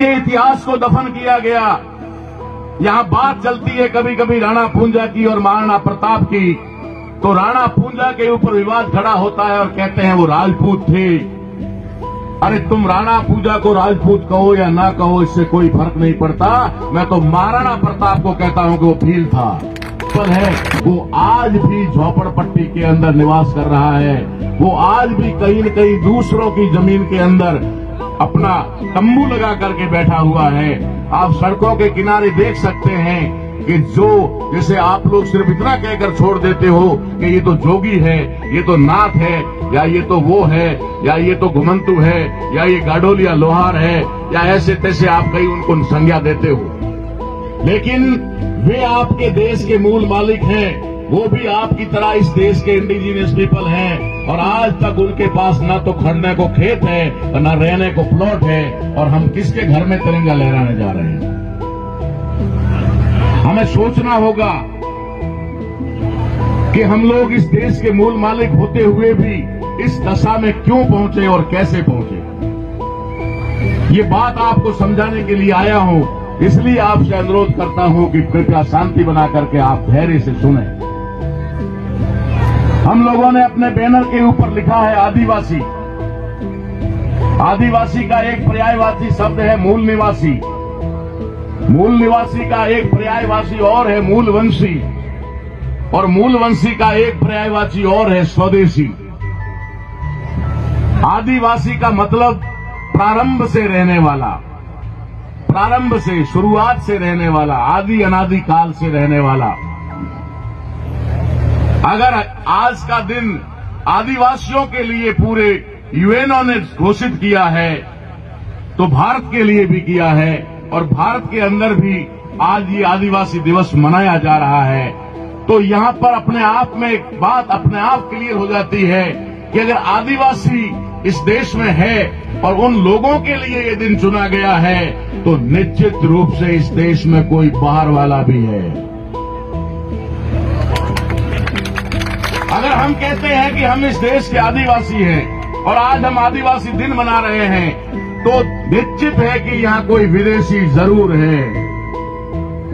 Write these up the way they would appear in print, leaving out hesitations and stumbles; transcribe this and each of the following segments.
के इतिहास को दफन किया गया। यहां बात चलती है कभी कभी राणा पूंजा की और महाराणा प्रताप की, तो राणा पूंजा के ऊपर विवाद खड़ा होता है और कहते हैं वो राजपूत थे। अरे तुम राणा पूंजा को राजपूत कहो या ना कहो, इससे कोई फर्क नहीं पड़ता। मैं तो महाराणा प्रताप को कहता हूं कि वो भील था, पर है वो आज भी झोपड़पट्टी के अंदर निवास कर रहा है। वो आज भी कहीं न कहीं दूसरों की जमीन के अंदर अपना तंबू लगा करके बैठा हुआ है। आप सड़कों के किनारे देख सकते हैं कि जो जैसे आप लोग सिर्फ इतना कहकर छोड़ देते हो कि ये तो जोगी है, ये तो नाथ है, या ये तो वो है, या ये तो घुमंतु है, या ये गाडोलिया लोहार है, या ऐसे तैसे आप कहीं उनको संज्ञा देते हो, लेकिन वे आपके देश के मूल मालिक हैं। वो भी आपकी तरह इस देश के इंडिजिनियस पीपल हैं, और आज तक उनके पास ना तो खड़ने को खेत है और ना रहने को प्लॉट है। और हम किसके घर में तिरंगा लहराने जा रहे हैं? हमें सोचना होगा कि हम लोग इस देश के मूल मालिक होते हुए भी इस दशा में क्यों पहुंचे और कैसे पहुंचे। ये बात आपको समझाने के लिए आया हूं, इसलिए आपसे अनुरोध करता हूं कि कृपया शांति बना करके आप धैर्य से सुनें। हम लोगों ने अपने बैनर के ऊपर लिखा है आदिवासी। आदिवासी का एक पर्यायवाची शब्द है मूल निवासी। मूल निवासी का एक पर्यायवाची और है मूलवंशी, और मूलवंशी का एक पर्यायवाची और है स्वदेशी। आदिवासी का मतलब प्रारंभ से रहने वाला, प्रारंभ से, शुरुआत से रहने वाला, आदि अनादि काल से रहने वाला। अगर आज का दिन आदिवासियों के लिए पूरे यूएनओ ने घोषित किया है, तो भारत के लिए भी किया है, और भारत के अंदर भी आज ये आदिवासी दिवस मनाया जा रहा है। तो यहां पर अपने आप में एक बात अपने आप क्लियर हो जाती है कि अगर आदिवासी इस देश में है और उन लोगों के लिए ये दिन चुना गया है, तो निश्चित रूप से इस देश में कोई बाहर वाला भी है। अगर हम कहते हैं कि हम इस देश के आदिवासी हैं और आज हम आदिवासी दिन मना रहे हैं, तो निश्चित है कि यहां कोई विदेशी जरूर है,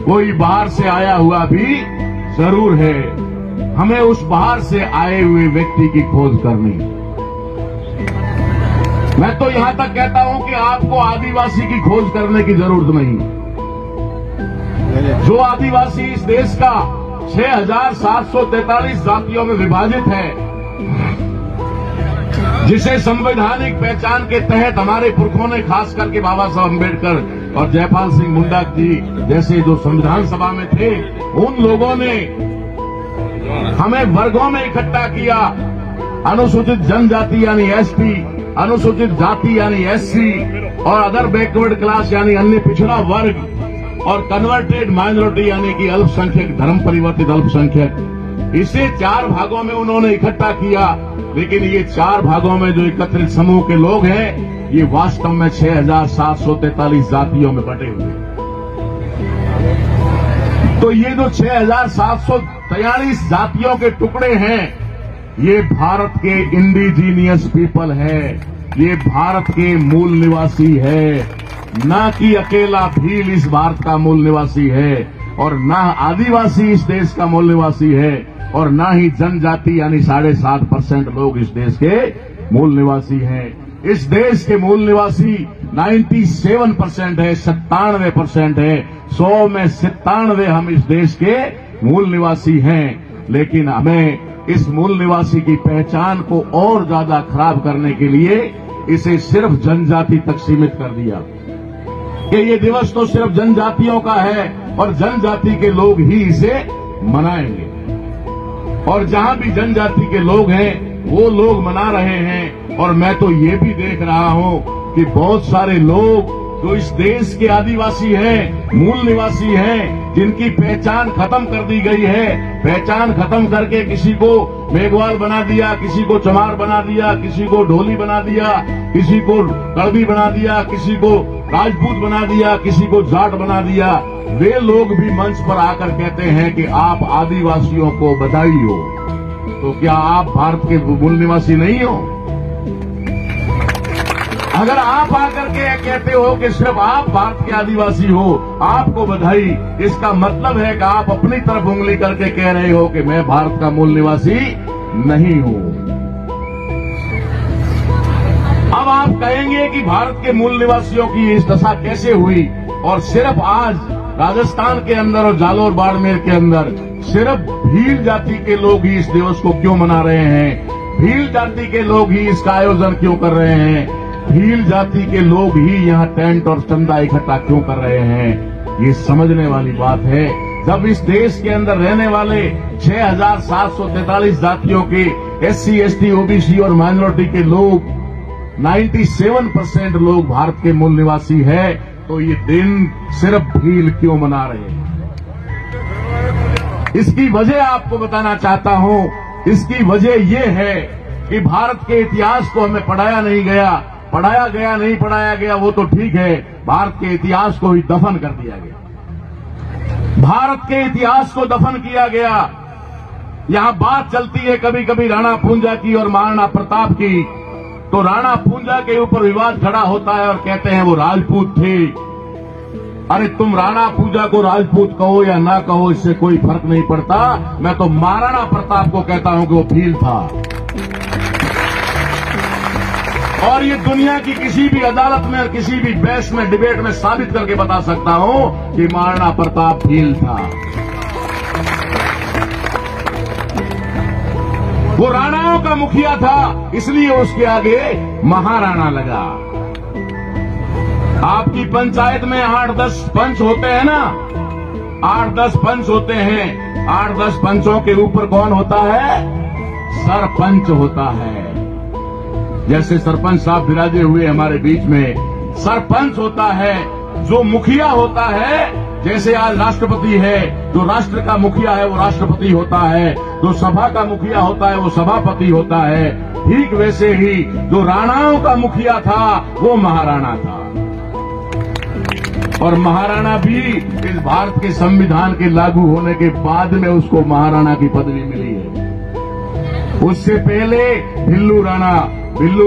कोई बाहर से आया हुआ भी जरूर है। हमें उस बाहर से आए हुए व्यक्ति की खोज करनी। मैं तो यहां तक कहता हूं कि आपको आदिवासी की खोज करने की जरूरत नहीं। जो आदिवासी इस देश का 6,743 जातियों में विभाजित है, जिसे संवैधानिक पहचान के तहत हमारे पुरखों ने, खास करके बाबा साहब अम्बेडकर और जयपाल सिंह मुंडा जी जैसे जो संविधान सभा में थे, उन लोगों ने हमें वर्गों में इकट्ठा किया। अनुसूचित जनजाति यानी एसटी, अनुसूचित जाति यानी एससी, और अदर बैकवर्ड क्लास यानी अन्य पिछड़ा वर्ग, और कन्वर्टेड माइनॉरिटी यानी कि अल्पसंख्यक, धर्म परिवर्तित अल्पसंख्यक। इसे 4 भागों में उन्होंने इकट्ठा किया, लेकिन ये 4 भागों में जो एकत्रित समूह के लोग हैं, ये वास्तव में 6,743 जातियों में बटे हुए। तो ये जो 6,743 जातियों के टुकड़े हैं, ये भारत के इंडिजीनियस पीपल है, ये भारत के मूल निवासी है, ना कि अकेला भील इस भारत का मूल निवासी है, और ना आदिवासी इस देश का मूल निवासी है, और ना ही जनजाति यानी 7.5% लोग इस देश के मूल निवासी हैं। इस देश के मूल निवासी 97% है, 97% है। 100 में 97 हम इस देश के मूल निवासी हैं, लेकिन हमें इस मूल निवासी की पहचान को और ज्यादा खराब करने के लिए इसे सिर्फ जनजाति तक सीमित कर दिया कि ये दिवस तो सिर्फ जनजातियों का है और जनजाति के लोग ही इसे मनाएंगे। और जहां भी जनजाति के लोग हैं वो लोग मना रहे हैं, और मैं तो ये भी देख रहा हूं कि बहुत सारे लोग जो इस देश के आदिवासी हैं, मूल निवासी हैं, जिनकी पहचान खत्म कर दी गई है, पहचान खत्म करके किसी को मेघवाल बना दिया, किसी को चमार बना दिया, किसी को ढोली बना दिया, किसी को कड़वी बना दिया, किसी को राजपूत बना दिया, किसी को जाट बना दिया। वे लोग भी मंच पर आकर कहते हैं कि आप आदिवासियों को बधाई हो। तो क्या आप भारत के मूल निवासी नहीं हो? अगर आप आकर के कहते हो कि सिर्फ आप भारत के आदिवासी हो, आपको बधाई, इसका मतलब है कि आप अपनी तरफ उंगली करके कह रहे हो कि मैं भारत का मूल निवासी नहीं हूं। अब आप कहेंगे कि भारत के मूल निवासियों की इस दशा कैसे हुई, और सिर्फ आज राजस्थान के अंदर और जालोर बाड़मेर के अंदर सिर्फ भील जाति के लोग ही इस दिवस को क्यों मना रहे हैं, भील जाति के लोग ही इसका आयोजन क्यों कर रहे हैं, भील जाति के लोग ही यहाँ टेंट और चंदा इकट्ठा क्यों कर रहे हैं, ये समझने वाली बात है। जब इस देश के अंदर रहने वाले 6,743 जातियों के SC, ST, OBC और माइनॉरिटी के लोग 97% लोग भारत के मूल निवासी है, तो ये दिन सिर्फ भील क्यों मना रहे हैं? इसकी वजह आपको बताना चाहता हूं। इसकी वजह यह है कि भारत के इतिहास को हमें पढ़ाया नहीं गया, पढ़ाया गया नहीं पढ़ाया गया वो तो ठीक है, भारत के इतिहास को ही दफन कर दिया गया, भारत के इतिहास को दफन किया गया। यहां बात चलती है कभी कभी राणा पूंजा की और महाराणा प्रताप की, तो राणा पूंजा के ऊपर विवाद खड़ा होता है और कहते हैं वो राजपूत थे। अरे तुम राणा पूंजा को राजपूत कहो या ना कहो, इससे कोई फर्क नहीं पड़ता। मैं तो महाराणा प्रताप को कहता हूं कि वो भील था, और ये दुनिया की किसी भी अदालत में और किसी भी बहस में, डिबेट में साबित करके बता सकता हूं कि महाराणा प्रताप भील था। वो राणाओं का मुखिया था, इसलिए उसके आगे महाराणा लगा। आपकी पंचायत में 8-10 पंच होते हैं ना, 8-10 पंच होते हैं। 8-10 पंचों के ऊपर कौन होता है? सरपंच होता है। जैसे सरपंच साहब विराजे हुए हमारे बीच में, सरपंच होता है। जो मुखिया होता है, जैसे आज राष्ट्रपति है, जो राष्ट्र का मुखिया है वो राष्ट्रपति होता है, जो सभा का मुखिया होता है वो सभापति होता है। ठीक वैसे ही जो राणाओं का मुखिया था वो महाराणा था, और महाराणा भी इस भारत के संविधान के लागू होने के बाद में उसको महाराणा की पदवी मिली है। उससे पहले भिल्लू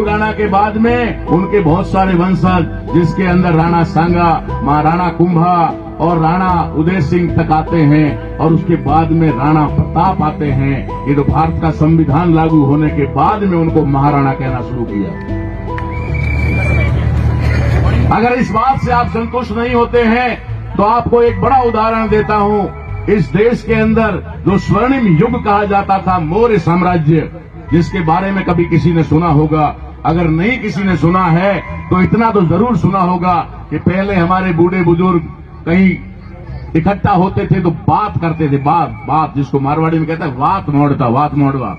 राणा के बाद में उनके बहुत सारे वंशज, जिसके अंदर राणा सांगा, महाराणा कुंभा और राणा उदय सिंह तक आते हैं, और उसके बाद में राणा प्रताप आते हैं। ये तो भारत का संविधान लागू होने के बाद में उनको महाराणा कहना शुरू किया। अगर इस बात से आप संतुष्ट नहीं होते हैं तो आपको एक बड़ा उदाहरण देता हूं। इस देश के अंदर जो स्वर्णिम युग कहा जाता था, मौर्य साम्राज्य, जिसके बारे में कभी किसी ने सुना होगा, अगर नहीं किसी ने सुना है तो इतना तो जरूर सुना होगा कि पहले हमारे बूढ़े बुजुर्ग कहीं इकट्ठा होते थे तो बात करते थे, बात जिसको मारवाड़ी में कहता है वात मोड़वा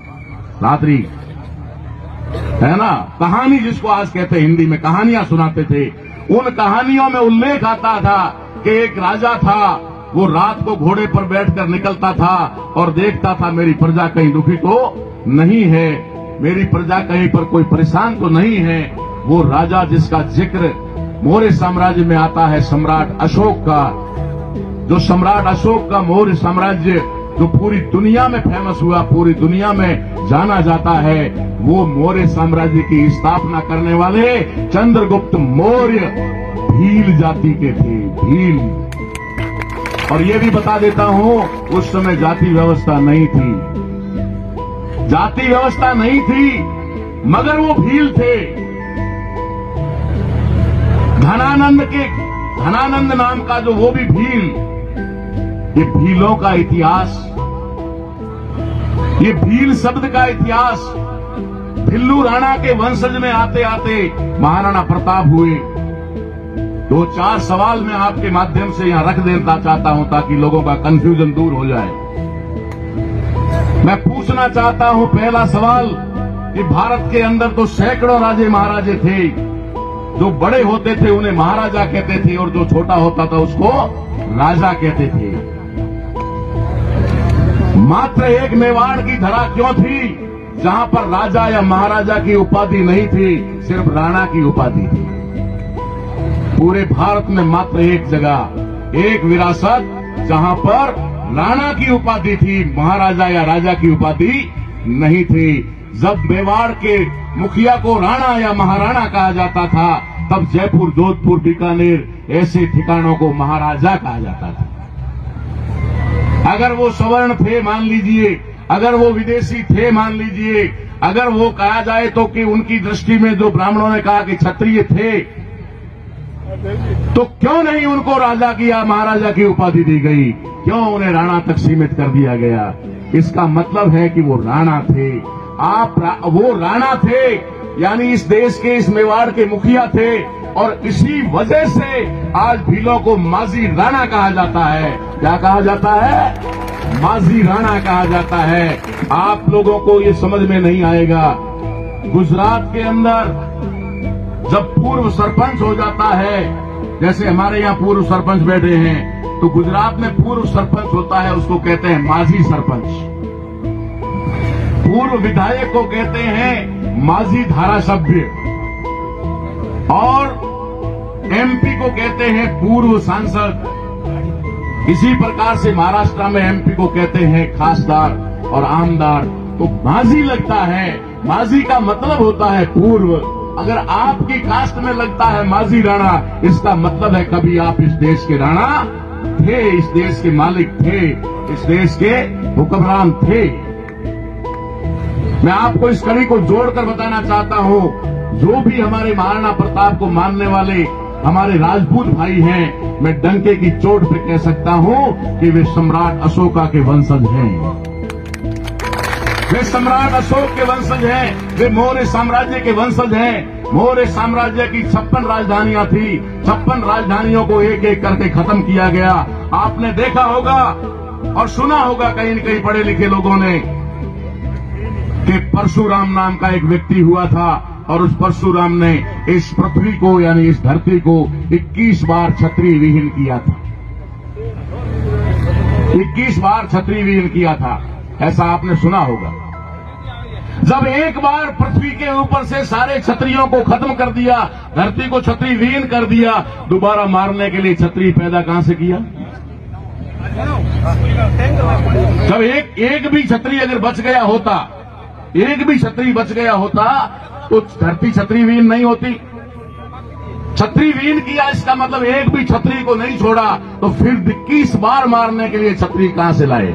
रात्रि, है ना, कहानी जिसको आज कहते हैं हिंदी में, कहानियां सुनाते थे। उन कहानियों में उल्लेख आता था कि एक राजा था, वो रात को घोड़े पर बैठकर निकलता था और देखता था मेरी प्रजा कहीं दुखी तो नहीं है, मेरी प्रजा कहीं पर कोई परेशान तो नहीं है। वो राजा जिसका जिक्र मौर्य साम्राज्य में आता है, सम्राट अशोक का, जो सम्राट अशोक का मौर्य साम्राज्य जो पूरी दुनिया में फेमस हुआ, पूरी दुनिया में जाना जाता है, वो मौर्य साम्राज्य की स्थापना करने वाले चंद्रगुप्त मौर्य भील जाति के थे, भील। और ये भी बता देता हूं, उस समय जाति व्यवस्था नहीं थी, जाति व्यवस्था नहीं थी, मगर वो भील थे। धनानंद नाम का जो वो भी भील, ये भीलों का इतिहास, ये भील शब्द का इतिहास भिल्लू राणा के वंशज में आते आते महाराणा प्रताप हुए। 2-4 सवाल मैं आपके माध्यम से यहां रख देना चाहता हूं ताकि लोगों का कंफ्यूजन दूर हो जाए। मैं पूछना चाहता हूं, पहला सवाल, कि भारत के अंदर तो सैकड़ों राजे महाराजे थे, जो बड़े होते थे उन्हें महाराजा कहते थे और जो छोटा होता था उसको राजा कहते थे। मात्र एक मेवाड़ की धरा क्यों थी जहां पर राजा या महाराजा की उपाधि नहीं थी, सिर्फ राणा की उपाधि थी। पूरे भारत में मात्र एक जगह, एक विरासत जहां पर राणा की उपाधि थी, महाराजा या राजा की उपाधि नहीं थी। जब मेवाड़ के मुखिया को राणा या महाराणा कहा जाता था, तब जयपुर, जोधपुर, बीकानेर ऐसे ठिकानों को महाराजा कहा जाता था। अगर वो सवर्ण थे मान लीजिए, अगर वो विदेशी थे मान लीजिए, अगर वो कहा जाए तो कि उनकी दृष्टि में जो ब्राह्मणों ने कहा कि क्षत्रिय थे, तो क्यों नहीं उनको राजा की या महाराजा की उपाधि दी गई? क्यों उन्हें राणा तक सीमित कर दिया गया? इसका मतलब है कि वो राणा थे। वो राणा थे, यानी इस देश के, इस मेवाड़ के मुखिया थे, और इसी वजह से आज भीलों को माजी राणा कहा जाता है। क्या कहा जाता है? माजी राणा कहा जाता है। आप लोगों को ये समझ में नहीं आएगा। गुजरात के अंदर जब पूर्व सरपंच हो जाता है, जैसे हमारे यहाँ पूर्व सरपंच बैठे हैं, तो गुजरात में पूर्व सरपंच होता है, उसको कहते हैं माजी सरपंच। पूर्व विधायक को कहते हैं माजी धारासभ्य, और एमपी को कहते हैं पूर्व सांसद। इसी प्रकार से महाराष्ट्र में एमपी को कहते हैं खासदार और आमदार। तो माजी लगता है, माजी का मतलब होता है पूर्व। अगर आपकी कास्ट में लगता है माजी राणा, इसका मतलब है कभी आप इस देश के राणा थे, इस देश के मालिक थे, इस देश के हुक्मरान थे। मैं आपको इस कड़ी को जोड़कर बताना चाहता हूं, जो भी हमारे महाराणा प्रताप को मानने वाले हमारे राजपूत भाई हैं, मैं डंके की चोट पे कह सकता हूं कि वे सम्राट अशोका के वंशज हैं। वे सम्राट अशोक के वंशज हैं, वे मौर्य साम्राज्य के वंशज हैं। मौर्य साम्राज्य की 56 राजधानियां थी, 56 राजधानियों को एक एक करके खत्म किया गया। आपने देखा होगा और सुना होगा कहीं न कहीं पढ़े लिखे लोगों ने कि परशुराम नाम का एक व्यक्ति हुआ था, और उस परशुराम ने इस पृथ्वी को, यानी इस धरती को 21 बार क्षत्रिय विहीन किया था। 21 बार क्षत्रिय विहीन किया था, ऐसा आपने सुना होगा। जब एक बार पृथ्वी के ऊपर से सारे क्षत्रियों को खत्म कर दिया, धरती को क्षत्रिय विहीन कर दिया, दोबारा मारने के लिए क्षत्रिय पैदा कहां से किया? जब एक भी क्षत्रिय अगर बच गया होता, एक भी क्षत्रिय बच गया होता, तो धरती क्षत्रिय विहीन नहीं होती। क्षत्रिय विहीन किया, इसका मतलब एक भी क्षत्रिय को नहीं छोड़ा, तो फिर 21 बार मारने के लिए क्षत्रिय कहां से लाए?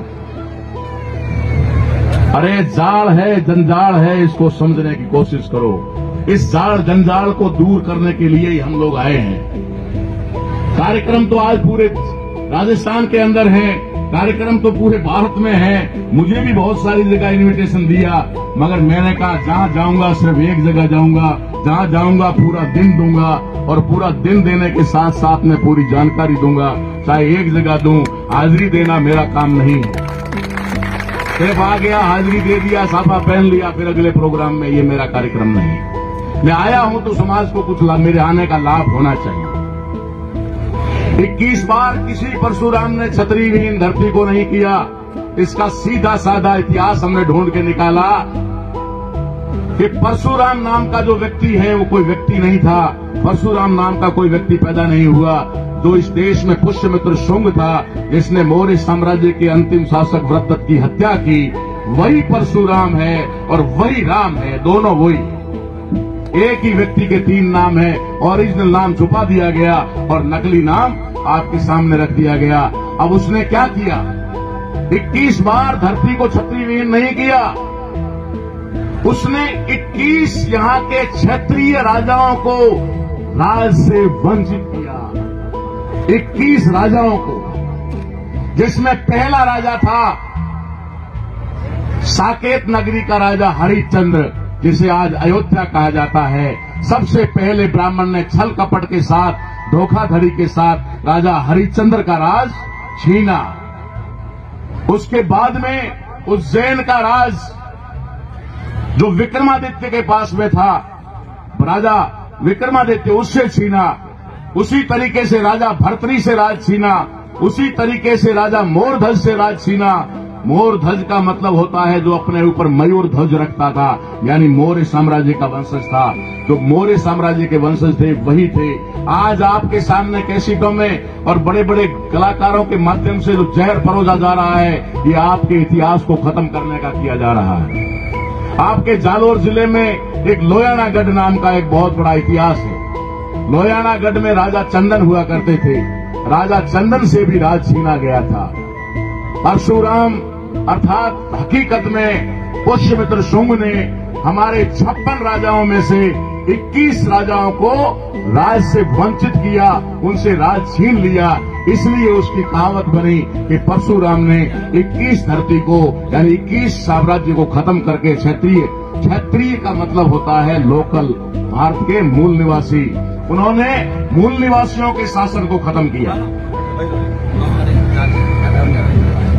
अरे जाल है, जंजाल है, इसको समझने की कोशिश करो। इस जाल जंजाल को दूर करने के लिए ही हम लोग आए हैं। कार्यक्रम तो आज पूरे राजस्थान के अंदर है, कार्यक्रम तो पूरे भारत में है। मुझे भी बहुत सारी जगह इनविटेशन दिया, मगर मैंने कहा जहां जाऊंगा सिर्फ एक जगह जाऊंगा, जहां जाऊंगा पूरा दिन दूंगा, और पूरा दिन देने के साथ साथ में पूरी जानकारी दूंगा। चाहे एक जगह दूं, हाजिरी देना मेरा काम नहीं है। सिर्फ आ गया, हाजिरी दे दिया, साफा पहन लिया, फिर अगले प्रोग्राम में, ये मेरा कार्यक्रम नहीं। मैं आया हूं तो समाज को कुछ मेरे आने का लाभ होना चाहिए। 21 बार किसी परशुराम ने क्षत्रिय विहीन धरती को नहीं किया। इसका सीधा साधा इतिहास हमने ढूंढ के निकाला कि परशुराम नाम का जो व्यक्ति है वो कोई व्यक्ति नहीं था। परशुराम नाम का कोई व्यक्ति पैदा नहीं हुआ। जो इस देश में पुष्यमित्र शुंग था, जिसने मौर्य साम्राज्य के अंतिम शासक वृत्रदत्त की हत्या की, वही परशुराम है और वही राम है, दोनों वही। एक ही व्यक्ति के 3 नाम है, ओरिजिनल नाम छुपा दिया गया और नकली नाम आपके सामने रख दिया गया। अब उसने क्या किया? 21 बार धरती को क्षत्रिय विहीन नहीं किया, उसने 21 यहाँ के क्षत्रिय राजाओं को राज से वंचित किया। 21 राजाओं को, जिसमें पहला राजा था साकेत नगरी का राजा हरिश्चंद्र, जिसे आज अयोध्या कहा जाता है। सबसे पहले ब्राह्मण ने छल कपट के साथ, धोखाधड़ी के साथ राजा हरिश्चंद्र का राज छीना। उसके बाद में उज्जैन का राज जो विक्रमादित्य के पास में था, राजा विक्रमादित्य, उससे छीना। उसी तरीके से राजा भर्तरी से राज छीना। उसी तरीके से राजा मोरध्वज से राज छीना। मोरध्वज का मतलब होता है जो अपने ऊपर मयूर ध्वज रखता था, यानी मौर्य साम्राज्य का वंशज था। जो मौर्य साम्राज्य के वंशज थे वही थे। आज आपके सामने कैसेटों में और बड़े बड़े कलाकारों के माध्यम से जो जहर परोसा जा रहा है, ये आपके इतिहास को खत्म करने का किया जा रहा है। आपके जालोर जिले में एक लोयानागढ़ नाम का एक बहुत बड़ा इतिहास है। लोयानागढ़ में राजा चंदन हुआ करते थे। राजा चंदन से भी राज छीना गया था। परशुराम अर्थात हकीकत में पुष्यमित्र शुंग ने हमारे 56 राजाओं में से 21 राजाओं को राज से वंचित किया, उनसे राज छीन लिया। इसलिए उसकी कहावत बनी कि परशुराम ने 21 धरती को यानी 21 साम्राज्य को खत्म करके क्षत्रिय का मतलब होता है लोकल, भारत के मूल निवासी। उन्होंने मूल निवासियों के शासन को खत्म किया,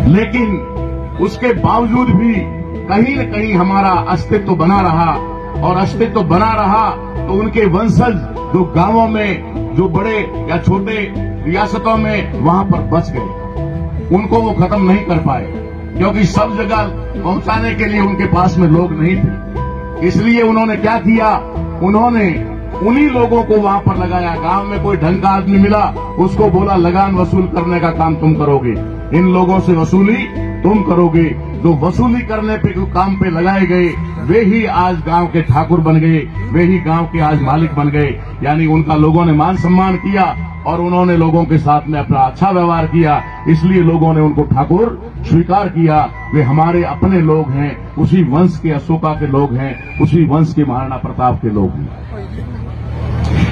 लेकिन उसके बावजूद भी कहीं न कहीं हमारा अस्तित्व बना रहा। और अस्तित्व बना रहा तो उनके वंशज जो गांवों में, जो बड़े या छोटे रियासतों में वहां पर बच गए, उनको वो खत्म नहीं कर पाए, क्योंकि सब जगह पहुंचाने के लिए उनके पास में लोग नहीं थे। इसलिए उन्होंने क्या किया, उन्होंने उन्हीं लोगों को वहां पर लगाया। गांव में कोई ढंग का आदमी मिला, उसको बोला लगान वसूल करने का काम तुम करोगे, इन लोगों से वसूली तुम करोगे। जो वसूली करने पे काम पे लगाए गए वे ही आज गांव के ठाकुर बन गए, वे ही गांव के आज मालिक बन गए। यानी उनका लोगों ने मान सम्मान किया और उन्होंने लोगों के साथ में अपना अच्छा व्यवहार किया, इसलिए लोगों ने उनको ठाकुर स्वीकार किया। वे हमारे अपने लोग हैं, उसी वंश के अशोका के लोग हैं, उसी वंश के महाराणा प्रताप के लोग हैं।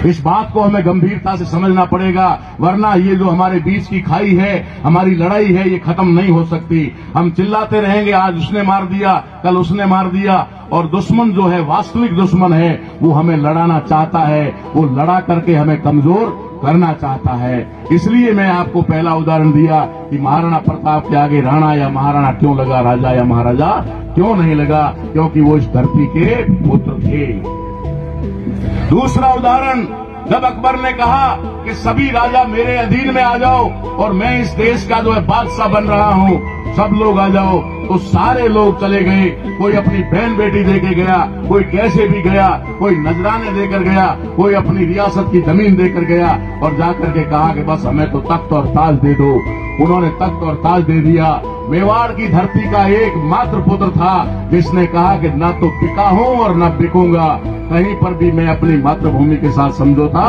इस बात को हमें गंभीरता से समझना पड़ेगा, वरना ये जो हमारे बीच की खाई है, हमारी लड़ाई है, ये खत्म नहीं हो सकती। हम चिल्लाते रहेंगे आज उसने मार दिया, कल उसने मार दिया, और दुश्मन जो है, वास्तविक दुश्मन है, वो हमें लड़ाना चाहता है, वो लड़ा करके हमें कमजोर करना चाहता है। इसलिए मैं आपको पहला उदाहरण दिया कि महाराणा प्रताप के आगे राणा या महाराणा क्यों लगा, राजा या महाराजा क्यों नहीं लगा, क्योंकि वो इस धरती के पुत्र थे। दूसरा उदाहरण, जब अकबर ने कहा कि सभी राजा मेरे अधीन में आ जाओ और मैं इस देश का जो है बादशाह बन रहा हूँ, सब लोग आ जाओ, तो सारे लोग चले गए। कोई अपनी बहन बेटी देके गया, कोई कैसे भी गया, कोई नजराने देकर गया, कोई अपनी रियासत की जमीन देकर गया और जाकर के कहा कि बस हमें तो तख्त और ताज दे दो। उन्होंने तख्त और ताज दे दिया। मेवाड़ की धरती का एकमात्र पुत्र था जिसने कहा कि न तो बिका हूं और न बिकूंगा, कहीं पर भी मैं अपनी मातृभूमि के साथ समझौता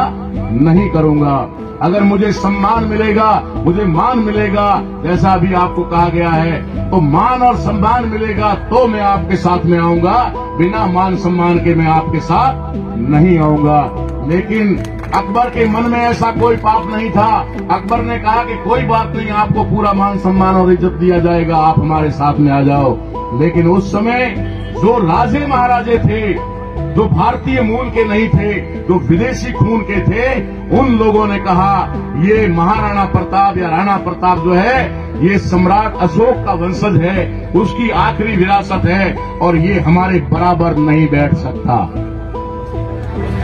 नहीं करूंगा। अगर मुझे सम्मान मिलेगा, मुझे मान मिलेगा, जैसा अभी आपको कहा गया है, तो मान और सम्मान मिलेगा तो मैं आपके साथ में आऊंगा, बिना मान सम्मान के मैं आपके साथ नहीं आऊंगा। लेकिन अकबर के मन में ऐसा कोई पाप नहीं था। अकबर ने कहा कि कोई बात नहीं, आपको पूरा मान सम्मान और इज्जत दिया जाएगा, आप हमारे साथ में आ जाओ। लेकिन उस समय जो राजे महाराजे थे, जो भारतीय मूल के नहीं थे, जो विदेशी खून के थे, उन लोगों ने कहा ये महाराणा प्रताप या राणा प्रताप जो है, ये सम्राट अशोक का वंशज है, उसकी आखिरी विरासत है और ये हमारे बराबर नहीं बैठ सकता।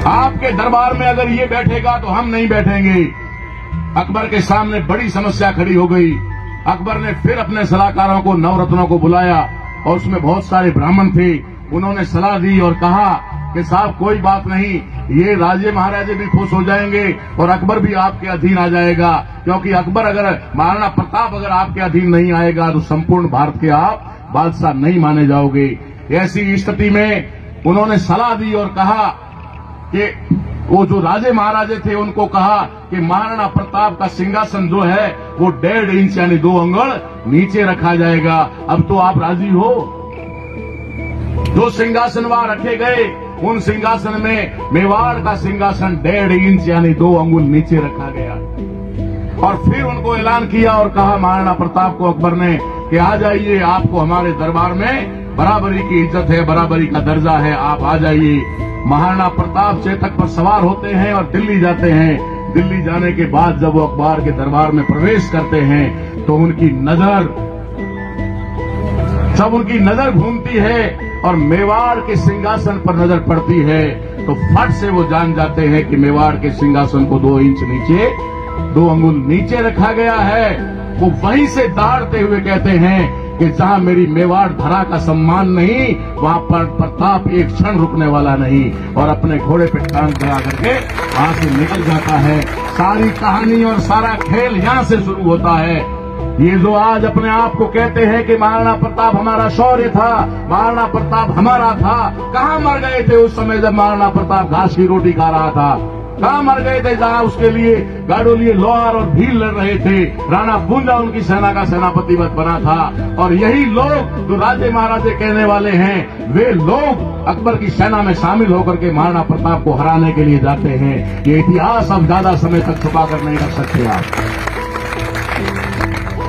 आपके दरबार में अगर ये बैठेगा तो हम नहीं बैठेंगे। अकबर के सामने बड़ी समस्या खड़ी हो गई। अकबर ने फिर अपने सलाहकारों को, नवरत्नों को बुलाया और उसमें बहुत सारे ब्राह्मण थे। उन्होंने सलाह दी और कहा कि साहब कोई बात नहीं, ये राजे महाराजे भी खुश हो जाएंगे और अकबर भी आपके अधीन आ जाएगा, क्योंकि अकबर अगर, महाराणा प्रताप अगर आपके अधीन नहीं आएगा तो संपूर्ण भारत के आप बादशाह नहीं माने जाओगे। ऐसी स्थिति में उन्होंने सलाह दी और कहा कि वो जो राजे महाराजे थे उनको कहा कि महाराणा प्रताप का सिंहासन जो है वो 1.5 इंच यानी 2 अंगुल नीचे रखा जाएगा। अब तो आप राजी हो? जो सिंहासन वहां रखे गए, उन सिंहासन में मेवाड़ का सिंहासन 1.5 इंच यानी 2 अंगुल नीचे रखा गया। और फिर उनको ऐलान किया और कहा महाराणा प्रताप को अकबर ने कि आ जाइए, आपको हमारे दरबार में बराबरी की इज्जत है, बराबरी का दर्जा है, आप आ जाइए। महाराणा प्रताप चेतक पर सवार होते हैं और दिल्ली जाते हैं। दिल्ली जाने के बाद जब वो अकबर के दरबार में प्रवेश करते हैं तो उनकी नजर घूमती है और मेवाड़ के सिंहासन पर नजर पड़ती है तो फट से वो जान जाते हैं कि मेवाड़ के सिंहासन को 2 इंच नीचे, 2 अंगुल नीचे रखा गया है। वो वहीं से दहाड़ते हुए कहते हैं कि जहां मेरी मेवाड़ धरा का सम्मान नहीं, वहां पर प्रताप एक क्षण रुकने वाला नहीं, और अपने घोड़े पे टांग लगा करके वहां से निकल जाता है। सारी कहानी और सारा खेल यहां से शुरू होता है। ये जो आज अपने आप को कहते हैं कि महाराणा प्रताप हमारा शौर्य था, महाराणा प्रताप हमारा था, कहां मर गए थे उस समय जब महाराणा प्रताप घास की रोटी खा रहा था? कहां मर गए थे जहां उसके लिए गाड़ो लिए लोहार और भील लड़ रहे थे? राणा भूंजा उनकी सेना का सेनापति बना था। और यही लोग जो राजे महाराजे कहने वाले हैं, वे लोग अकबर की सेना में शामिल होकर के महाराणा प्रताप को हराने के लिए जाते हैं। ये इतिहास अब ज्यादा समय तक छुपा कर नहीं रख सकते आप।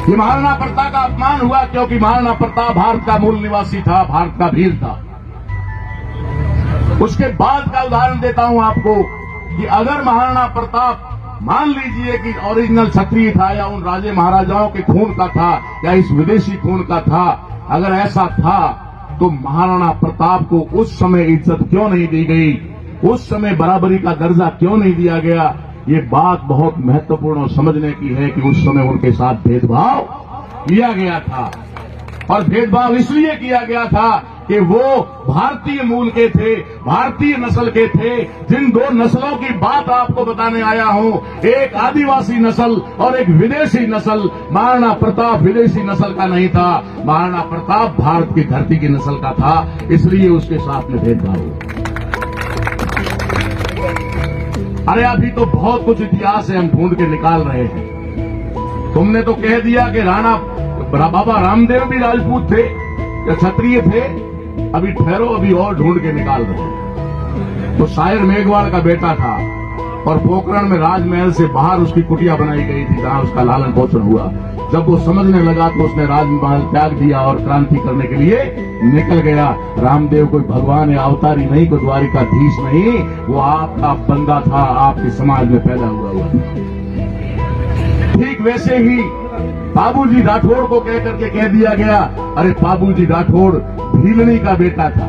ये महाराणा प्रताप का अपमान हुआ क्योंकि महाराणा प्रताप भारत का मूल निवासी था, भारत का वीर था। उसके बाद का उदाहरण देता हूं आपको कि अगर महाराणा प्रताप मान लीजिए कि ओरिजिनल क्षत्रिय था या उन राजे महाराजाओं के खून का था या इस विदेशी खून का था, अगर ऐसा था तो महाराणा प्रताप को उस समय इज्जत क्यों नहीं दी गई? उस समय बराबरी का दर्जा क्यों नहीं दिया गया? ये बात बहुत महत्वपूर्ण और समझने की है कि उस समय उनके साथ भेदभाव किया गया था। और भेदभाव इसलिए किया गया था कि वो भारतीय मूल के थे, भारतीय नस्ल के थे। जिन दो नस्लों की बात आपको बताने आया हूं, एक आदिवासी नस्ल और एक विदेशी नस्ल। महाराणा प्रताप विदेशी नस्ल का नहीं था, महाराणा प्रताप भारत की धरती की नस्ल का था, इसलिए उसके साथ में भेदभाव हुआ। अरे अभी तो बहुत कुछ इतिहास है, हम ढूंढ के निकाल रहे हैं। तुमने तो कह दिया कि राणा बाबा रामदेव भी राजपूत थे या क्षत्रिय थे। अभी ठहरो, अभी और ढूंढ के निकाल रहे हैं। तो शायर मेघवाल का बेटा था और पोखरण में राजमहल से बाहर उसकी कुटिया बनाई गई थी जहां उसका लालन पोषण हुआ। जब वो समझने लगा तो उसने राजमहल त्याग दिया और क्रांति करने के लिए निकल गया। रामदेव कोई भगवान या अवतारी नहीं, कोई द्वारिकाधीश नहीं, वो आपका बंदा था, आपके समाज में पैदा हुआ। ठीक वैसे ही बाबूजी राठौड़ को कह करके कह दिया गया, अरे बाबूजी राठौड़ भीलनी का बेटा था।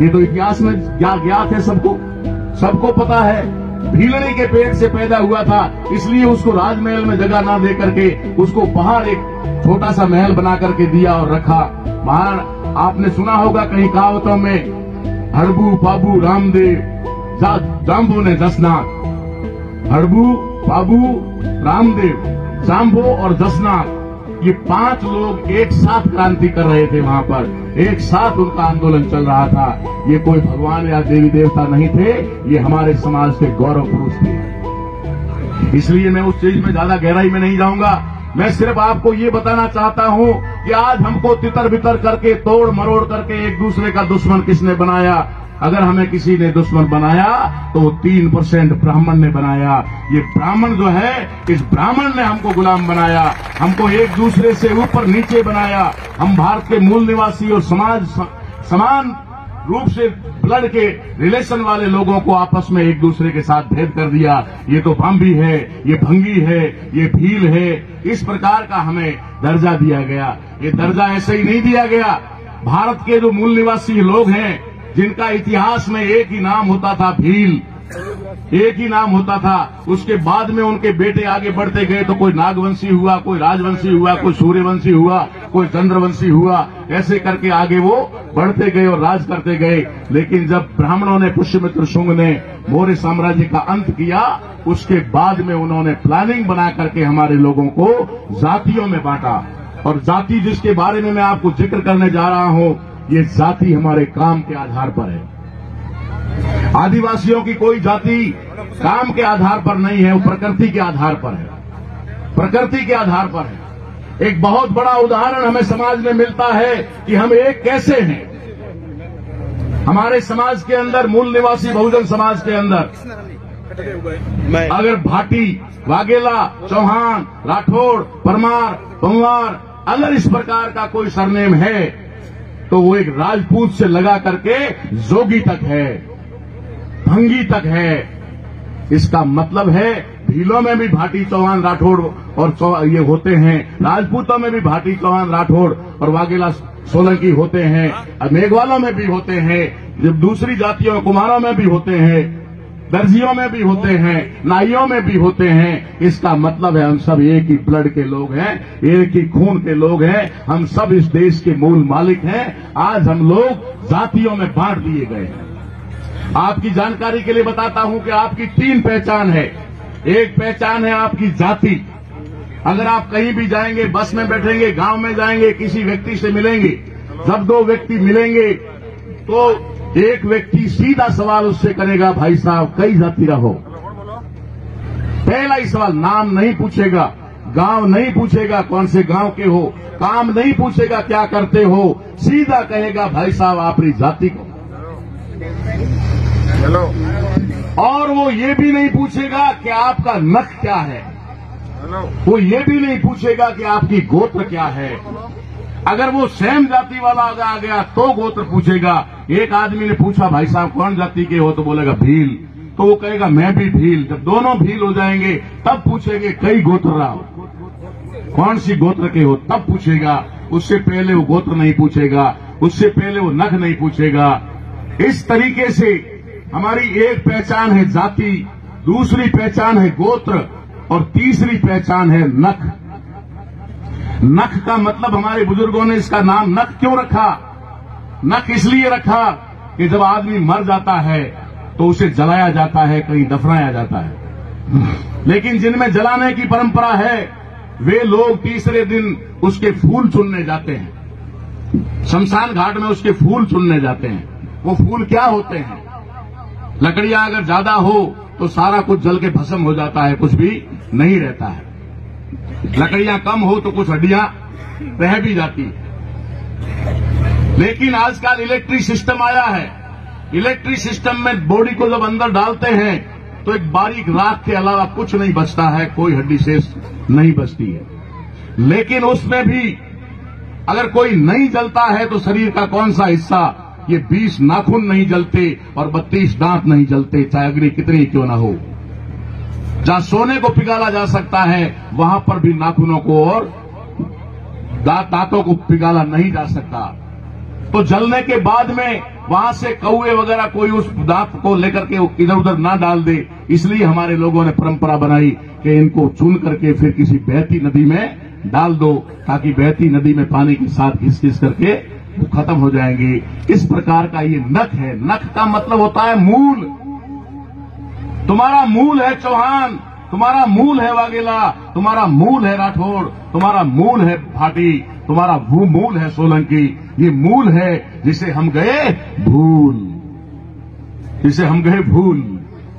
ये तो इतिहास में ज्ञात है, सबको पता है। भीलनी के पेट से पैदा हुआ था, इसलिए उसको राजमहल में जगह ना दे करके उसको बाहर एक छोटा सा महल बना करके दिया और रखा। बाहर आपने सुना होगा कहीं कहावतों में, हड़बू बाबू रामदेव जाम्बो ने जसनाथ। हड़बू बाबू रामदेव, जाम्बो और जसनाथ, ये 5 लोग एक साथ क्रांति कर रहे थे। वहां पर एक साथ उनका आंदोलन चल रहा था। ये कोई भगवान या देवी देवता नहीं थे, ये हमारे समाज के गौरव पुरुष थे। इसलिए मैं उस चीज में ज्यादा गहराई में नहीं जाऊंगा। मैं सिर्फ आपको ये बताना चाहता हूं कि आज हमको तितर बितर करके, तोड़ मरोड़ करके एक दूसरे का दुश्मन किसने बनाया? अगर हमें किसी ने दुश्मन बनाया तो 3% ब्राह्मण ने बनाया। ये ब्राह्मण जो है, इस ब्राह्मण ने हमको गुलाम बनाया, हमको एक दूसरे से ऊपर नीचे बनाया। हम भारत के मूल निवासी और समान रूप से ब्लड के रिलेशन वाले लोगों को आपस में एक दूसरे के साथ भेद कर दिया। ये तो भांभी है, ये भंगी है, ये भील है, इस प्रकार का हमें दर्जा दिया गया। ये दर्जा ऐसे ही नहीं दिया गया। भारत के जो मूल निवासी लोग हैं, जिनका इतिहास में एक ही नाम होता था, भील, एक ही नाम होता था। उसके बाद में उनके बेटे आगे बढ़ते गए तो कोई नागवंशी हुआ, कोई राजवंशी हुआ, कोई सूर्यवंशी हुआ, कोई चंद्रवंशी हुआ। ऐसे करके आगे वो बढ़ते गए और राज करते गए। लेकिन जब ब्राह्मणों ने, पुष्यमित्र शुंग ने मौर्य साम्राज्य का अंत किया, उसके बाद में उन्होंने प्लानिंग बना करके हमारे लोगों को जातियों में बांटा। और जाति जिसके बारे में मैं आपको जिक्र करने जा रहा हूं, ये जाति हमारे काम के आधार पर है। आदिवासियों की कोई जाति काम के आधार पर नहीं है, वो प्रकृति के आधार पर है, प्रकृति के आधार पर है। एक बहुत बड़ा उदाहरण हमें समाज में मिलता है कि हम एक कैसे हैं। हमारे समाज के अंदर, मूल निवासी बहुजन समाज के अंदर, अगर भाटी, वाघेला, चौहान, राठौड़, परमार, पंवार, अगर इस प्रकार का कोई सरनेम है तो वो एक राजपूत से लगा करके जोगी तक है, भंगी तक है। इसका मतलब है भीलों में भी भाटी, चौहान, राठौड़ और ये होते हैं, राजपूतों में भी भाटी, चौहान, राठौड़ और वाघेला, सोलंकी होते हैं, मेघवालों में भी होते हैं, जब दूसरी जातियों कुमारों में भी होते हैं, दर्जियों में भी होते हैं, नाइयों में भी होते हैं। इसका मतलब है हम सब एक ही ब्लड के लोग हैं, एक ही खून के लोग हैं, हम सब इस देश के मूल मालिक हैं। आज हम लोग जातियों में बांट दिए गए हैं। आपकी जानकारी के लिए बताता हूं कि आपकी 3 पहचान है। एक पहचान है आपकी जाति, अगर आप कहीं भी जाएंगे, बस में बैठेंगे, गांव में जाएंगे, किसी व्यक्ति से मिलेंगे, जब दो व्यक्ति मिलेंगे तो एक व्यक्ति सीधा सवाल उससे करेगा, भाई साहब कई जाति रहो। पहला ही सवाल, नाम नहीं पूछेगा, गांव नहीं पूछेगा कौन से गांव के हो, काम नहीं पूछेगा क्या करते हो, सीधा कहेगा भाई साहब आपकी जाति को। हेलो। और वो ये भी नहीं पूछेगा कि आपका नख क्या है, हेलो। वो ये भी नहीं पूछेगा कि आपकी गोत्र क्या है। अगर वो सेम जाति वाला आ गया तो गोत्र पूछेगा। एक आदमी ने पूछा, भाई साहब कौन जाति के हो, तो बोलेगा भील, तो वो कहेगा मैं भी भील। जब दोनों भील हो जाएंगे तब पूछेंगे कई गोत्र रहा, कौन सी गोत्र के हो, तब पूछेगा। उससे पहले वो गोत्र नहीं पूछेगा, उससे पहले वो नख नहीं पूछेगा। इस तरीके से हमारी एक पहचान है जाति, दूसरी पहचान है गोत्र और तीसरी पहचान है नख। नख का मतलब हमारे बुजुर्गों ने इसका नाम नख क्यों रखा? नख इसलिए रखा कि जब आदमी मर जाता है तो उसे जलाया जाता है, कहीं दफनाया जाता है। लेकिन जिनमें जलाने की परंपरा है वे लोग तीसरे दिन उसके फूल चुनने जाते हैं, शमशान घाट में उसके फूल चुनने जाते हैं। वो फूल क्या होते हैं? लकड़ियां अगर ज्यादा हो तो सारा कुछ जल के भस्म हो जाता है, कुछ भी नहीं रहता है। लकड़ियां कम हो तो कुछ हड्डियां रह भी जाती है। लेकिन आजकल इलेक्ट्रिक सिस्टम आया है। इलेक्ट्रिक सिस्टम में बॉडी को जब अंदर डालते हैं तो एक बारीक राख के अलावा कुछ नहीं बचता है, कोई हड्डी शेष नहीं बचती है। लेकिन उसमें भी अगर कोई नहीं जलता है तो शरीर का कौन सा हिस्सा, ये 20 नाखून नहीं जलते और 32 दांत नहीं जलते, चाहे अग्नि कितनी क्यों ना हो। जहां सोने को पिघाला जा सकता है वहां पर भी नाखूनों को और दांतों को पिघाला नहीं जा सकता। तो जलने के बाद में वहां से कौवे वगैरह कोई उस दांत को लेकर के इधर उधर ना डाल दे, इसलिए हमारे लोगों ने परंपरा बनाई कि इनको चुन करके फिर किसी बहती नदी में डाल दो, ताकि बहती नदी में पानी के साथ घिस घिस करके वो खत्म हो जाएंगे। इस प्रकार का ये नख है। नख का मतलब होता है मूल। तुम्हारा मूल है चौहान, तुम्हारा मूल है वाघेला, तुम्हारा मूल है राठौड़, तुम्हारा मूल है भाटी, तुम्हारा वो मूल है सोलंकी। ये मूल है जिसे हम गए भूल, जिसे हम गए भूल।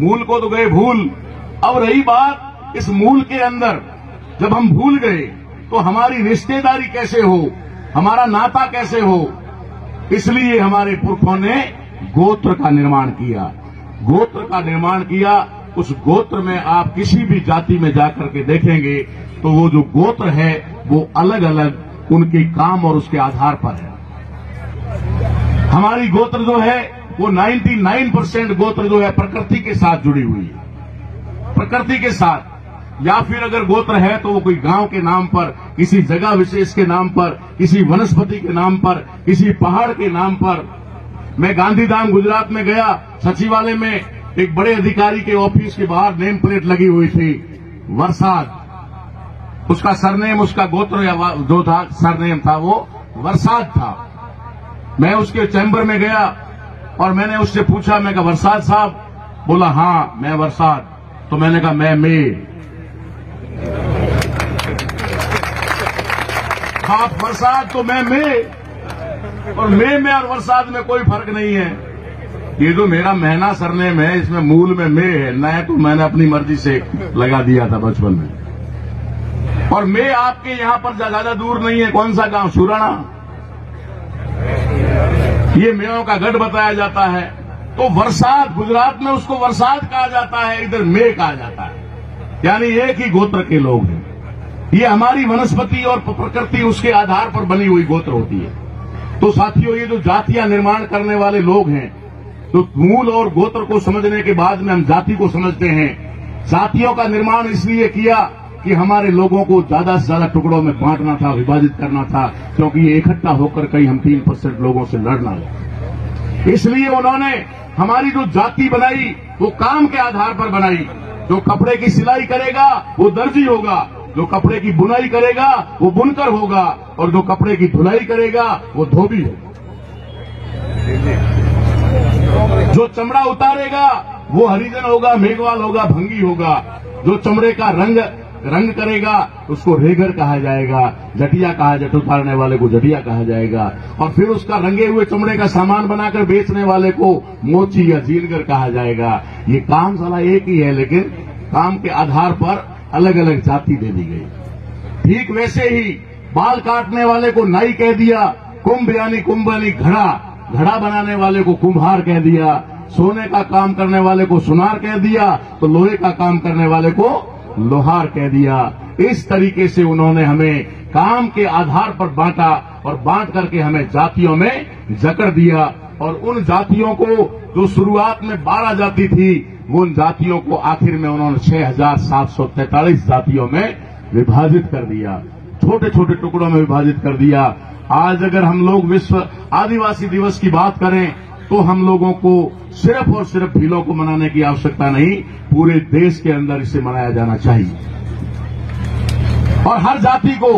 मूल को तो गए भूल। अब रही बात इस मूल के अंदर, जब हम भूल गए तो हमारी रिश्तेदारी कैसे हो, हमारा नाता कैसे हो। इसलिए हमारे पुरखों ने गोत्र का निर्माण किया। गोत्र का निर्माण किया। उस गोत्र में आप किसी भी जाति में जाकर के देखेंगे तो वो जो गोत्र है वो अलग अलग उनके काम और उसके आधार पर है। हमारी गोत्र जो है वो 99% गोत्र जो है प्रकृति के साथ जुड़ी हुई है, प्रकृति के साथ। या फिर अगर गोत्र है तो वो कोई गांव के नाम पर, किसी जगह विशेष के नाम पर, किसी वनस्पति के नाम पर, किसी पहाड़ के नाम पर। मैं गांधीधाम गुजरात में गया, सचिवालय में एक बड़े अधिकारी के ऑफिस के बाहर नेम प्लेट लगी हुई थी वरसाद। उसका सरनेम, उसका गोत्र या जो था सरनेम था वो वरसाद था। मैं उसके चैम्बर में गया और मैंने उससे पूछा, मैं कहा वरसाद साहब? बोला हाँ मैं वरसाद। तो मैंने कहा मैं मे। आप वरसाद तो मैं मे, और मे में और वरसाद में कोई फर्क नहीं है। ये जो मेरा महीना सरनेम है इसमें मूल में मे है, न तो मैंने अपनी मर्जी से लगा दिया था बचपन में। और मे आपके यहां पर ज्यादा दूर नहीं है। कौन सा गांव? सुराणा। ये मेयों का गढ़ बताया जाता है। तो वरसाद, गुजरात में उसको वरसाद कहा जाता है, इधर मे कहा जाता है। यानी एक ही गोत्र के लोग हैं। ये हमारी वनस्पति और प्रकृति उसके आधार पर बनी हुई गोत्र होती है। तो साथियों, ये जो जातियां निर्माण करने वाले लोग हैं, तो मूल और गोत्र को समझने के बाद में हम जाति को समझते हैं। जातियों का निर्माण इसलिए किया कि हमारे लोगों को ज्यादा से ज्यादा टुकड़ों में बांटना था, विभाजित करना था, क्योंकि ये इकट्ठा होकर कहीं हम 3% लोगों से लड़ना लगे। इसलिए उन्होंने हमारी जो जाति बनाई वो काम के आधार पर बनाई। जो कपड़े की सिलाई करेगा वो दर्जी होगा, जो कपड़े की बुनाई करेगा वो बुनकर होगा, और जो कपड़े की धुलाई करेगा वो धोबी होगा। जो चमड़ा उतारेगा वो हरिजन होगा, मेघवाल होगा, भंगी होगा। जो चमड़े का रंग रंग करेगा उसको रेगर कहा जाएगा, जटिया कहा, जट उतारने वाले को जटिया कहा जाएगा, और फिर उसका रंगे हुए चमड़े का सामान बनाकर बेचने वाले को मोची या जीनगर कहा जाएगा। ये काम साला एक ही है, लेकिन काम के आधार पर अलग अलग जाति दे दी गई। ठीक वैसे ही बाल काटने वाले को नाई कह दिया, कुंभ यानी घड़ा, घड़ा बनाने वाले को कुम्हार कह दिया, सोने का काम करने वाले को सुनार कह दिया, तो लोहे का काम करने वाले को लोहार कह दिया। इस तरीके से उन्होंने हमें काम के आधार पर बांटा और बांट करके हमें जातियों में जकड़ दिया, और उन जातियों को जो शुरुआत में 12 जाति थी, उन जातियों को आखिर में उन्होंने 6,743 जातियों में विभाजित कर दिया, छोटे छोटे टुकड़ों में विभाजित कर दिया। आज अगर हम लोग विश्व आदिवासी दिवस की बात करें तो हम लोगों को सिर्फ और सिर्फ भीलों को मनाने की आवश्यकता नहीं, पूरे देश के अंदर इसे मनाया जाना चाहिए। और हर जाति को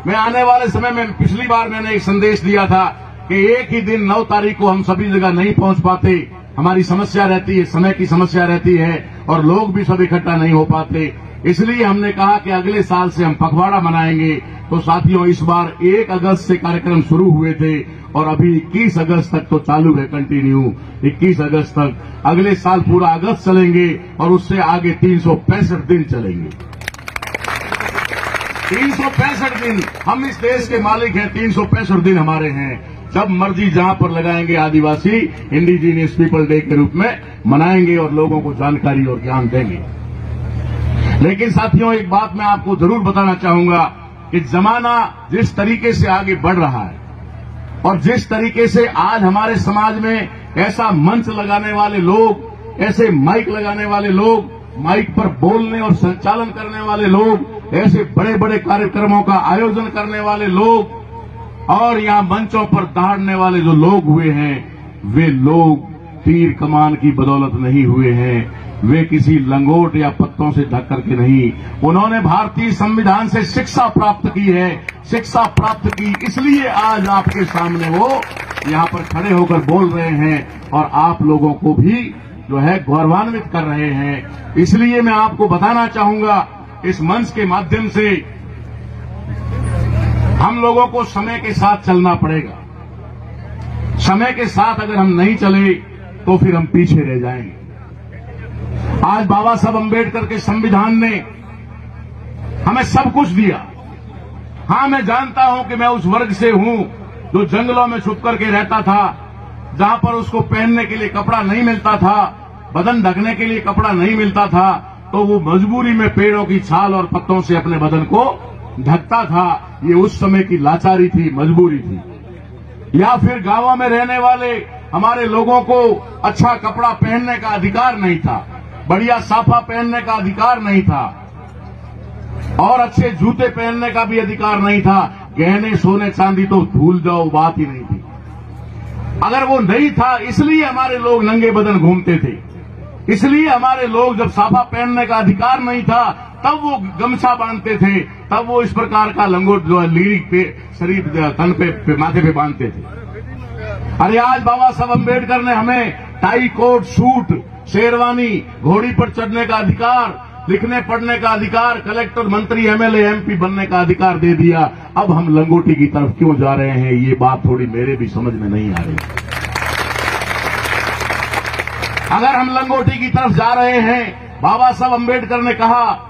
मैं आने वाले समय में, पिछली बार मैंने एक संदेश दिया था कि एक ही दिन 9 तारीख को हम सभी जगह नहीं पहुंच पाते, हमारी समस्या रहती है, समय की समस्या रहती है और लोग भी सब इकट्ठा नहीं हो पाते। इसलिए हमने कहा कि अगले साल से हम पखवाड़ा मनाएंगे। तो साथियों, इस बार 1 अगस्त से कार्यक्रम शुरू हुए थे और अभी 21 अगस्त तक तो चालू है, कंटिन्यू 21 अगस्त तक। अगले साल पूरा अगस्त चलेंगे और उससे आगे 365 दिन चलेंगे। 365 दिन हम इस देश के मालिक हैं, 365 दिन हमारे हैं। जब मर्जी जहां पर लगाएंगे आदिवासी इंडिजीनियस पीपल डे के रूप में मनाएंगे और लोगों को जानकारी और ज्ञान देंगे। लेकिन साथियों, एक बात मैं आपको जरूर बताना चाहूंगा कि जमाना जिस तरीके से आगे बढ़ रहा है और जिस तरीके से आज हमारे समाज में ऐसा मंच लगाने वाले लोग, ऐसे माइक लगाने वाले लोग, माइक पर बोलने और संचालन करने वाले लोग, ऐसे बड़े बड़े कार्यक्रमों का आयोजन करने वाले लोग और यहां मंचों पर दहाड़ने वाले जो लोग हुए हैं, वे लोग तीर कमान की बदौलत नहीं हुए हैं, वे किसी लंगोट या पत्तों से ढक करके नहीं। उन्होंने भारतीय संविधान से शिक्षा प्राप्त की है। शिक्षा प्राप्त की इसलिए आज आपके सामने वो यहां पर खड़े होकर बोल रहे हैं और आप लोगों को भी जो है गौरवान्वित कर रहे हैं। इसलिए मैं आपको बताना चाहूंगा, इस मंच के माध्यम से हम लोगों को समय के साथ चलना पड़ेगा। समय के साथ अगर हम नहीं चले तो फिर हम पीछे रह जाएंगे। आज बाबा साहब अम्बेडकर के संविधान ने हमें सब कुछ दिया। हां, मैं जानता हूं कि मैं उस वर्ग से हूं जो जंगलों में छुप करके रहता था, जहां पर उसको पहनने के लिए कपड़ा नहीं मिलता था, बदन ढकने के लिए कपड़ा नहीं मिलता था, तो वो मजबूरी में पेड़ों की छाल और पत्तों से अपने बदन को ढकता था। ये उस समय की लाचारी थी, मजबूरी थी। या फिर गांवों में रहने वाले हमारे लोगों को अच्छा कपड़ा पहनने का अधिकार नहीं था, बढ़िया साफा पहनने का अधिकार नहीं था और अच्छे जूते पहनने का भी अधिकार नहीं था। गहने सोने चांदी तो भूल जाओ, बात ही नहीं थी। अगर वो नहीं था, इसलिए हमारे लोग नंगे बदन घूमते थे। इसलिए हमारे लोग, जब साफा पहनने का अधिकार नहीं था, तब वो गमछा बांधते थे, तब वो इस प्रकार का लंगोट जो लीरी पे शरीर तन पे माथे पे बांधते थे। अरे आज बाबा साहब अम्बेडकर ने हमें टाई कोट सूट शेरवानी, घोड़ी पर चढ़ने का अधिकार, लिखने पढ़ने का अधिकार, कलेक्टर मंत्री एमएलए एमपी बनने का अधिकार दे दिया। अब हम लंगोटी की तरफ क्यों जा रहे हैं, ये बात थोड़ी मेरे भी समझ में नहीं आ रही। अगर हम लंगोटी की तरफ जा रहे हैं, बाबा साहब अम्बेडकर ने कहा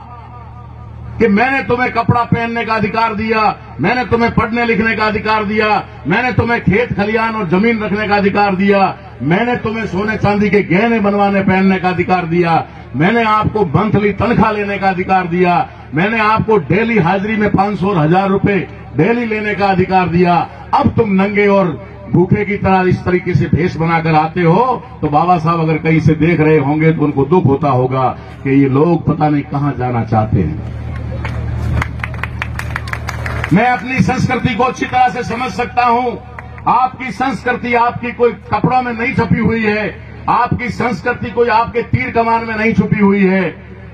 कि मैंने तुम्हें कपड़ा पहनने का अधिकार दिया, मैंने तुम्हें पढ़ने लिखने का अधिकार दिया, मैंने तुम्हें खेत खलियान और जमीन रखने का अधिकार दिया, मैंने तुम्हें सोने चांदी के गहने बनवाने पहनने का अधिकार दिया, मैंने आपको मंथली तनख्वाह लेने का अधिकार दिया, मैंने आपको डेली हाजिरी में 500 और 1000 रुपए डेली लेने का अधिकार दिया। अब तुम नंगे और भूखे की तरह इस तरीके से भेष बनाकर आते हो, तो बाबा साहब अगर कहीं से देख रहे होंगे तो उनको दुख होता होगा कि ये लोग पता नहीं कहां जाना चाहते हैं। मैं अपनी संस्कृति को अच्छी तरह से समझ सकता हूं। आपकी संस्कृति आपकी कोई कपड़ों में नहीं छुपी हुई है, आपकी संस्कृति कोई आपके तीर कमान में नहीं छुपी हुई है।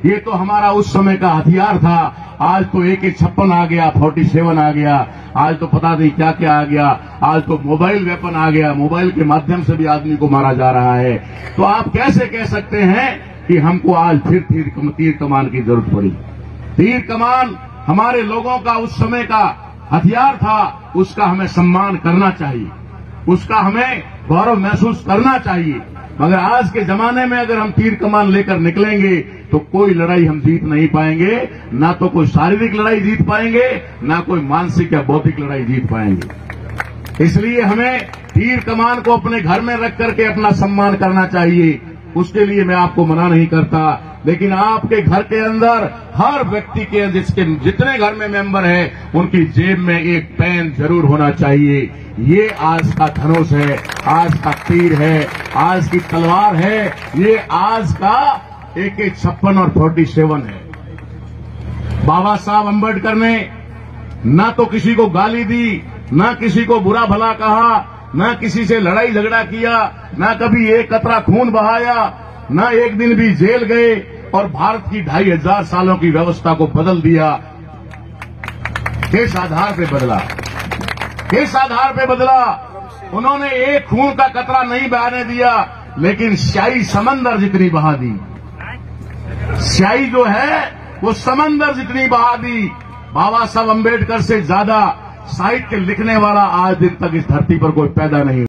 ये तो हमारा उस समय का हथियार था। आज तो AK-56 आ गया, 47 आ गया, आज तो पता नहीं क्या क्या आ गया, आज तो मोबाइल वेपन आ गया, मोबाइल के माध्यम से भी आदमी को मारा जा रहा है। तो आप कैसे कह सकते हैं कि हमको आज फिर तीर कमान की जरूरत पड़ी? तीर कमान हमारे लोगों का उस समय का हथियार था, उसका हमें सम्मान करना चाहिए, उसका हमें गौरव महसूस करना चाहिए। मगर आज के जमाने में अगर हम तीर कमान लेकर निकलेंगे तो कोई लड़ाई हम जीत नहीं पाएंगे, ना तो कोई शारीरिक लड़ाई जीत पाएंगे, ना कोई मानसिक या बौद्धिक लड़ाई जीत पाएंगे। इसलिए हमें तीर कमान को अपने घर में रख करके अपना सम्मान करना चाहिए। उसके लिए मैं आपको मना नहीं करता, लेकिन आपके घर के अंदर हर व्यक्ति के जितने घर में मेंबर हैं उनकी जेब में एक पेन जरूर होना चाहिए। ये आज का धनुष है, आज का तीर है, आज की तलवार है, ये आज का AK-56 और 47 है। बाबा साहब अम्बेडकर ने ना तो किसी को गाली दी, ना किसी को बुरा भला कहा, ना किसी से लड़ाई झगड़ा किया, ना कभी एक कतरा खून बहाया, ना एक दिन भी जेल गए और भारत की 2500 सालों की व्यवस्था को बदल दिया। किस आधार पे बदला? किस आधार पे बदला? उन्होंने एक खून का कतरा नहीं बहाने दिया, लेकिन स्याही समंदर जितनी बहा दी। स्याही जो है वो समंदर जितनी बहा दी। बाबा साहब अम्बेडकर से ज्यादा साहित्य लिखने वाला आज दिन तक इस धरती पर कोई पैदा नहीं